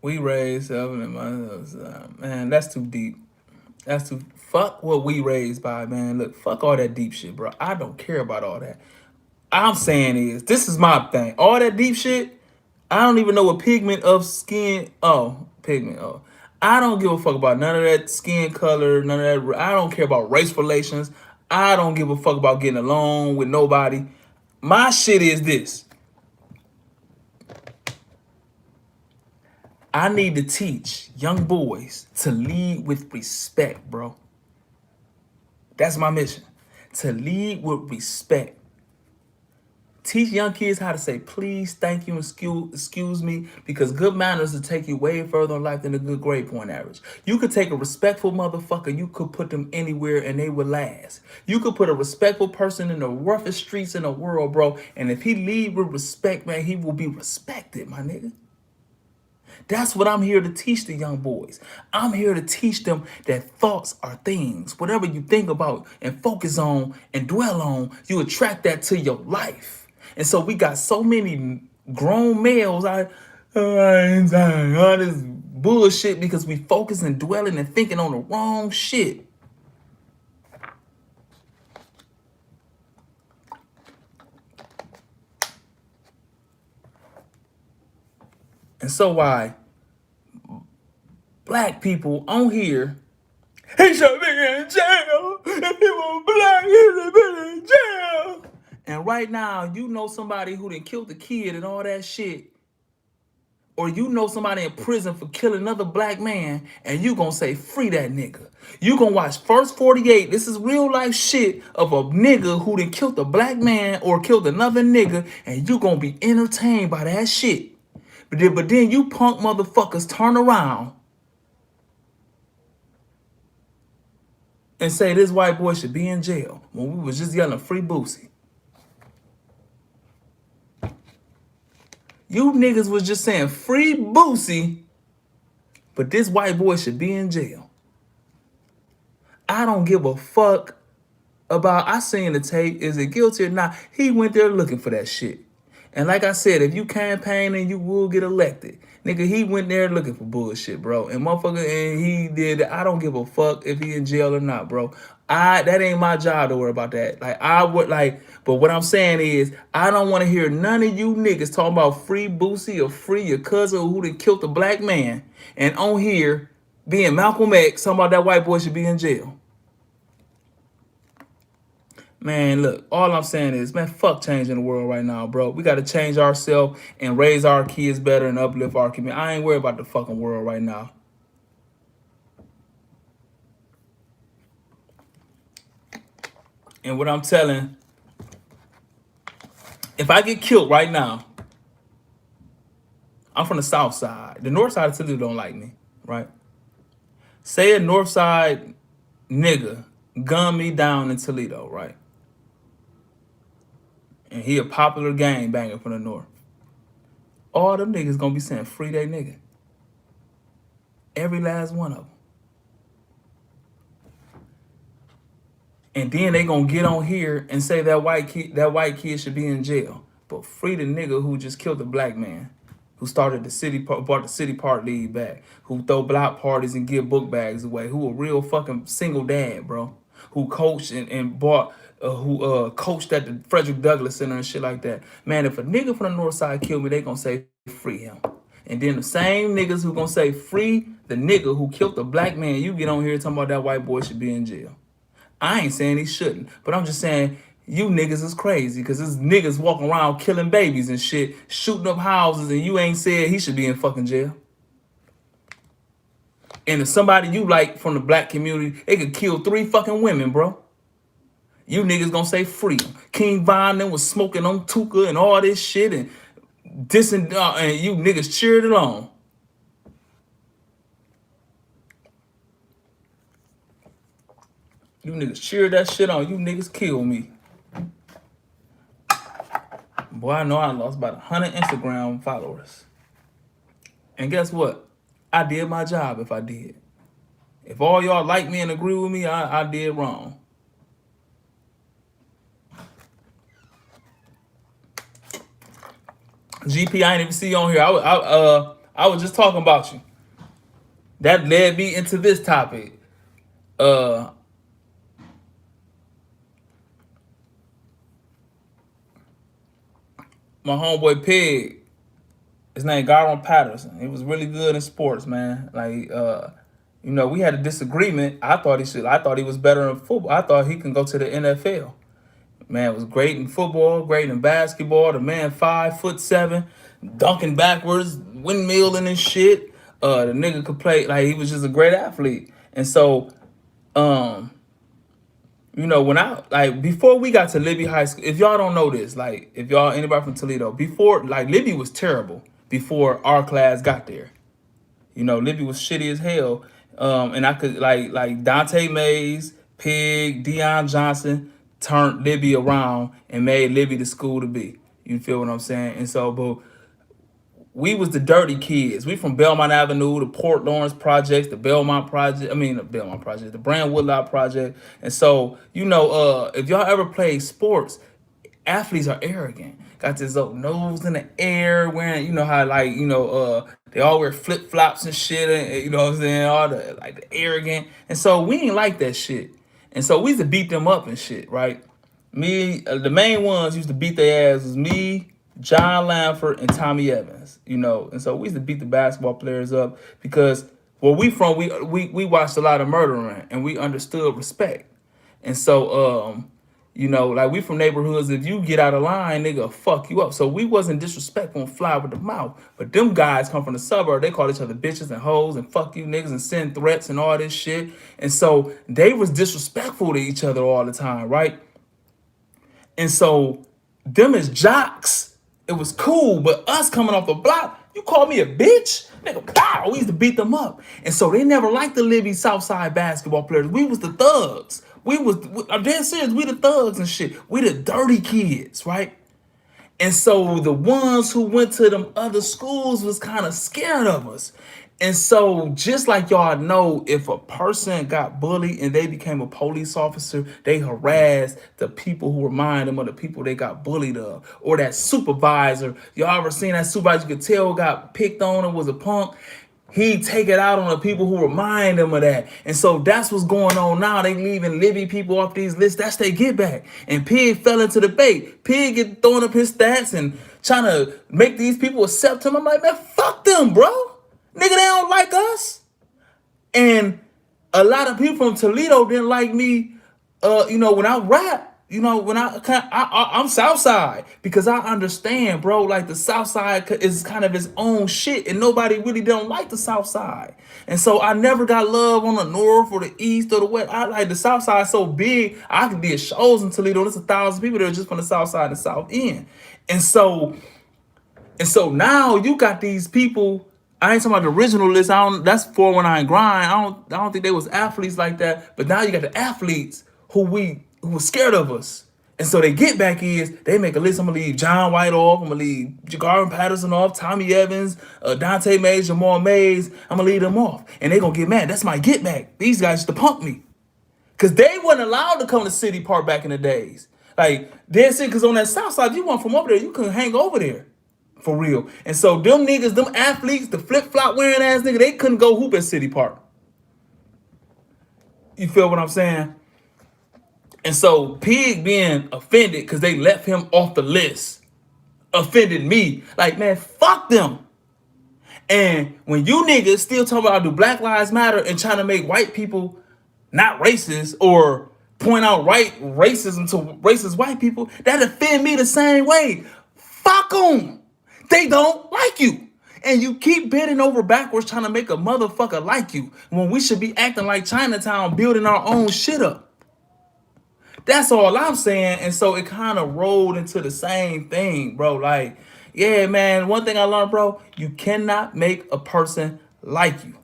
We raised seven and man, that's too deep. That's too fuck what we raised by, man. Look, fuck all that deep shit, bro. I don't care about all that. I'm saying is, this is my thing. All that deep shit, I don't even know what pigment of skin. Oh, pigment. Oh, I don't give a fuck about none of that skin color. None of that. I don't care about race relations. I don't give a fuck about getting along with nobody. My shit is this. I need to teach young boys to lead with respect, bro. That's my mission. To lead with respect. Teach young kids how to say please, thank you, and excuse me, because good manners will take you way further in life than a good grade point average. You could take a respectful motherfucker, you could put them anywhere and they would last. You could put a respectful person in the roughest streets in the world, bro, and if he lead with respect, man, he will be respected, my nigga. That's what I'm here to teach the young boys. I'm here to teach them that thoughts are things. Whatever you think about and focus on and dwell on, you attract that to your life. And so we got so many grown males out all this bullshit because we focus and dwelling and thinking on the wrong shit. And so why black people on here, he should be in jail. If he was black, he should be in jail. And right now, you know somebody who done killed the kid and all that shit, or you know somebody in prison for killing another black man, and you gonna say, free that nigga. You gonna watch First 48, this is real life shit of a nigga who done killed a black man or killed another nigga, and you gonna be entertained by that shit. But then you punk motherfuckers turn around and say this white boy should be in jail when we was just yelling free Boosie. You niggas was just saying free Boosie, but this white boy should be in jail. I don't give a fuck about, I seen the tape, is it guilty or not? He went there looking for that shit. And like I said, if you campaigning, you will get elected. Nigga, he went there looking for bullshit, bro. And motherfucker, and he did, I don't give a fuck if he in jail or not, bro. That ain't my job to worry about that. Like, I would like, but what I'm saying is, I don't want to hear none of you niggas talking about free Boosie or free your cousin who done killed a black man. And on here, being Malcolm X, talking about that white boy should be in jail. Man, look, all I'm saying is, man, fuck changing the world right now, bro. We got to change ourselves and raise our kids better and uplift our community. I ain't worried about the fucking world right now. And what I'm telling, if I get killed right now, I'm from the south side. The north side of Toledo don't like me, right? Say a north side nigga gun me down in Toledo, right? And he a popular gang banger from the north. All them niggas gonna be saying free they nigga. Every last one of them. And then they gonna get on here and say that white kid should be in jail. But free the nigga who just killed a black man, who started brought the city park league back, who throw block parties and give book bags away, who a real fucking single dad, bro, who coached and bought, who coached at the Frederick Douglass Center and shit like that. Man, if a nigga from the north side kill me, they gonna say free him. And then the same niggas who gonna say free the nigga who killed the black man, you get on here talking about that white boy should be in jail. I ain't saying he shouldn't, but I'm just saying you niggas is crazy because there's niggas walking around killing babies and shit, shooting up houses, and you ain't said he should be in fucking jail. And if somebody you like from the black community, they could kill 3 fucking women, bro. You niggas gonna say free. King Von them was smoking on Tuka and all this shit and and you niggas cheered it on. You niggas cheered that shit on. You niggas killed me. Boy, I know I lost about 100 Instagram followers. And guess what? I did my job if I did. If all y'all like me and agree with me, I did wrong. GP, I ain't even see you on here. I was just talking about you. That led me into this topic. My homeboy Pig, his name Garland Patterson. He was really good in sports, man. Like, we had a disagreement. I thought he was better in football. I thought he can go to the NFL. Man was great in football, great in basketball. The man 5'7", dunking backwards, windmilling and shit. The nigga could play, like, he was just a great athlete. And so, when I, like, before we got to Libby High School, if y'all don't know this, like, if y'all anybody from Toledo, before, like, Libby was terrible before our class got there. Libby was shitty as hell. And I could, like Dante Mays, Pig, Deion Johnson turned Libby around and made Libby the school to be. You feel what I'm saying? And so, but we was the dirty kids. We from Belmont Avenue, the Port Lawrence Projects, the Belmont Project. the Belmont Project, the Brand Woodlot Project. And so, if y'all ever played sports, athletes are arrogant. Got this old nose in the air, wearing, how, like, they all wear flip flops and shit, and you know what I'm saying, all the, like, the arrogant. And so we ain't like that shit. And so we used to beat them up and shit, right? The main ones used to beat their ass was me, John Lamford, and Tommy Evans, And so we used to beat the basketball players up because where we from, we watched a lot of murdering and we understood respect. And so, like, we from neighborhoods, if you get out of line, nigga, fuck you up. So we wasn't disrespectful and fly with the mouth. But them guys come from the suburb, they call each other bitches and hoes and fuck you niggas and send threats and all this shit. And so they was disrespectful to each other all the time, right? And so them as jocks, it was cool. But us coming off the block, you call me a bitch? Nigga, pow, we used to beat them up. And so they never liked the Libby Southside basketball players. We was the thugs. I'm dead serious, we the thugs and shit. We the dirty kids, right? And so the ones who went to them other schools was kind of scared of us. And so just like y'all know, if a person got bullied and they became a police officer, they harassed the people who remind them of the people they got bullied of. Or that supervisor, y'all ever seen that supervisor you could tell got picked on and was a punk? He take it out on the people who remind him of that. And so that's what's going on now. They leaving Libby people off these lists. That's their get back. And Pig fell into the bait. Pig get throwing up his stats and trying to make these people accept him. I'm like, man, fuck them, bro. Nigga, they don't like us. And a lot of people from Toledo didn't like me, when I rap. You know, when I'm Southside because I understand, bro. Like the Southside is kind of its own shit, and nobody really don't like the Southside. And so I never got love on the North or the East or the West. I like the Southside so big. I could be at shows in Toledo. There's 1,000 people that are just from the Southside and South End. And so now you got these people. I ain't talking about the original list. I don't. That's 419 grind. I don't think they was athletes like that. But now you got the athletes who was scared of us. And so they get back is they make a list. I'm gonna leave John White off. I'm gonna leave Jagarin Patterson off. Tommy Evans, Dante Mays, Jamal Mays. I'm gonna leave them off, and they gonna get mad. That's my get back. These guys used to punk me because they weren't allowed to come to City Park back in the days. Like they're saying, because on that South Side, if you want from over there, you couldn't hang over there. For real. And so them niggas, them athletes, the flip-flop wearing ass nigga, they couldn't go hoop at City Park. You feel what I'm saying? And so Pig being offended because they left him off the list offended me. Like, man, fuck them. And when you niggas still talking about do Black Lives Matter and trying to make white people not racist or point out racism to racist white people, that offend me the same way. Fuck them. They don't like you. And you keep bending over backwards trying to make a motherfucker like you when we should be acting like Chinatown, building our own shit up. That's all I'm saying. And so it kind of rolled into the same thing, bro. Like, yeah, man, one thing I learned, bro, you cannot make a person like you.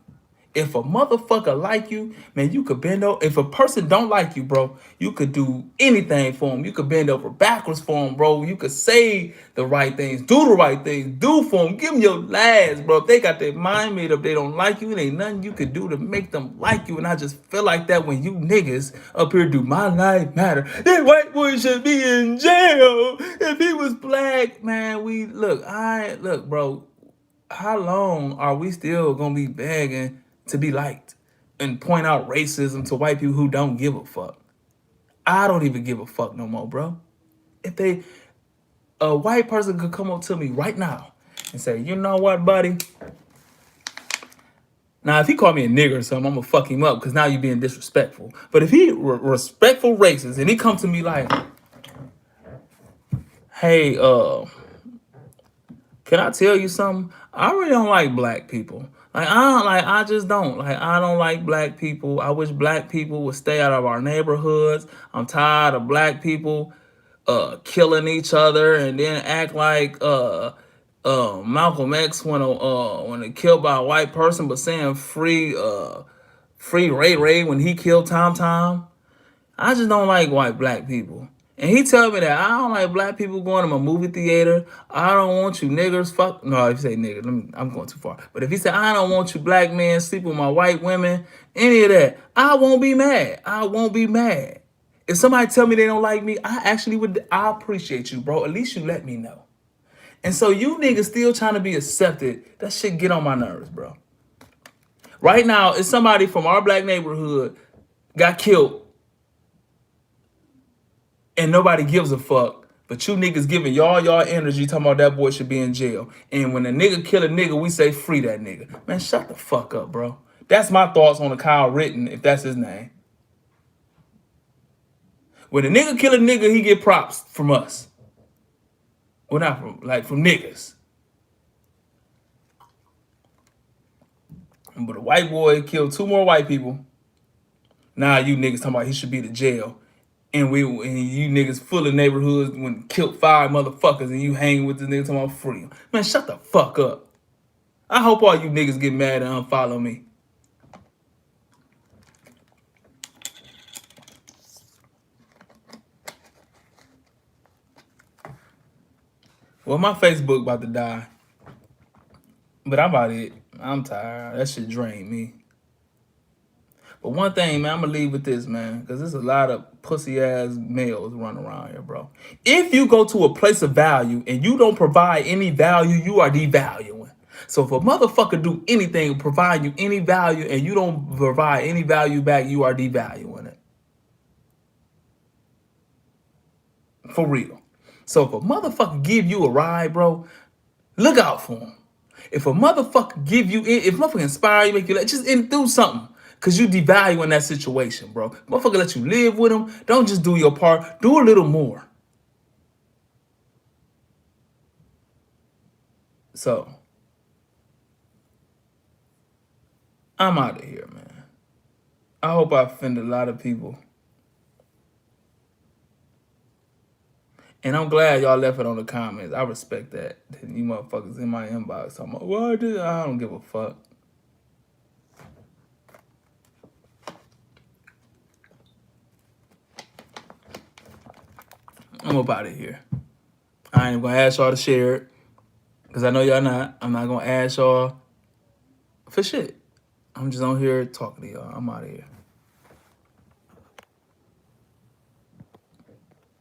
If a motherfucker like you, man, you could bend over. If a person don't like you, bro, you could do anything for them. You could bend over backwards for them, bro. You could say the right things, do the right things, do for them. Give them your last, bro. If they got their mind made up, they don't like you, it ain't nothing you could do to make them like you. And I just feel like that when you niggas up here do my life matter. That white boy should be in jail. If he was black, man, look, bro. How long are we still gonna be begging to be liked and point out racism to white people who don't give a fuck? I don't even give a fuck no more, bro. If a white person could come up to me right now and say, you know what, buddy? Now, if he called me a nigger or something, I'm gonna fuck him up because now you're being disrespectful. But if he respectful racist and he come to me like, hey, can I tell you something? I really don't like black people. I just don't. Like, I don't like black people. I wish black people would stay out of our neighborhoods. I'm tired of black people killing each other and then act like Malcolm X when they killed by a white person, but saying free Ray Ray when he killed Tom Tom. I just don't like white black people. And he tell me that I don't like black people going to a movie theater. I don't want you niggers. Fuck. No, if you say nigger, I'm going too far. But if he said, I don't want you black men sleeping with my white women, any of that, I won't be mad. I won't be mad. If somebody tell me they don't like me, I appreciate you, bro. At least you let me know. And so you niggas still trying to be accepted. That shit get on my nerves, bro. Right now, it's somebody from our black neighborhood got killed and nobody gives a fuck. But you niggas giving y'all energy talking about that boy should be in jail. And when a nigga kill a nigga, we say free that nigga. Man, shut the fuck up, bro. That's my thoughts on the Kyle Ritten, if that's his name. When a nigga kill a nigga, he get props from us. Well, not from niggas. But a white boy killed 2 more white people. Now you niggas talking about he should be to jail. And you niggas full of neighborhoods when killed 5 motherfuckers and you hang with this nigga talking about free. Man, shut the fuck up. I hope all you niggas get mad and unfollow me. Well, my Facebook about to die. But I'm about it. I'm tired. That shit drained me. But one thing, man, I'm gonna leave with this, man, because there's a lot of pussy ass males running around here, bro. If you go to a place of value and you don't provide any value, you are devaluing. So if a motherfucker do anything, provide you any value, and you don't provide any value back, you are devaluing it. For real. So if a motherfucker give you a ride, bro, look out for him. If a motherfucker give you, if a motherfucker inspire you, make you just do something. Because you devalue in that situation, bro. Motherfucker let you live with them. Don't just do your part. Do a little more. So, I'm out of here, man. I hope I offended a lot of people. And I'm glad y'all left it on the comments. I respect that. You motherfuckers in my inbox. I'm like, well, I don't give a fuck. I'm up out of here. I ain't gonna ask y'all to share it. Because I know y'all not. I'm not gonna ask y'all for shit. I'm just on here talking to y'all. I'm out of here.